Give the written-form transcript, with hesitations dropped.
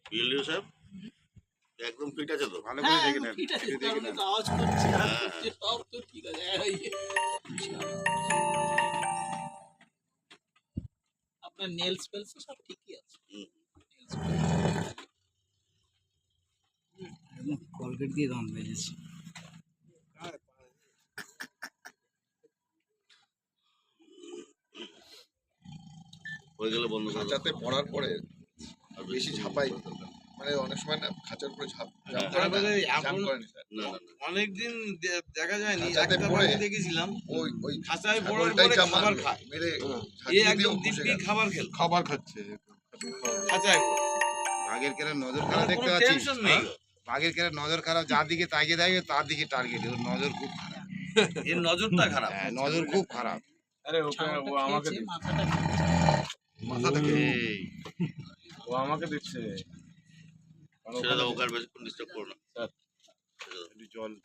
BLO সাহেব একদম fit আছে তো? ভালো করে দেখে নেন, দেখে নেন। আওয়াজ করছে সব তো ঠিক আছে। আপনার নেলস ফেলস সব ঠিকই আছে। কলগেট দিয়ে দাম বেজেছে। হয়ে গেলে বন্ধ করে দাও। খাঁচাতে পড়ার পরে আর বেশি ঝাপাই মানে অনেক সময় না খাঁচার উপরে ঝাঁপ হ্যাঁ, করে না, তারপরে ঝাঁপ এখন করেনি স্যার। না না না অনেকদিন দেখা যায়নি, খাঁচাতে একটা পড়ে বাড়ি দেখেছিলাম ওই খাঁচায় পড়ার ছাগলটাই পরে যা খাবার মারলো, খায়, মেরে এ ঝাঁকিয়ে একদম দিয়েও বসে দিব্যি গেল। খাবার খেল খাবার খাচ্ছে খাঁচায় পড়ে। বাঘের কেন নজর মানে খারাপ কোনো দেখতে পাচ্ছিস? টেনশন নেই হ্যাঁ? বাঘের কেন নজর খারাপ, যার দিকে তাকিয়ে থাকবে তার দিকে টার্গেট, ওর নজর খুব খারাপ। এর নজরটা খারাপ। হ্যাঁ, নজর খুব খারাপ। আরে ওকে ছাগলটা ও আমাকে খেয়েছে, দিচ্ছে, মাথাটা খেয়েছে। মাথা থেকে এই ও আমাকে দিচ্ছে। ছেড়ে দাও, ওকে আর বেশিক্ষণ ডিস্টার্ব করো না। স্যার, একটু জল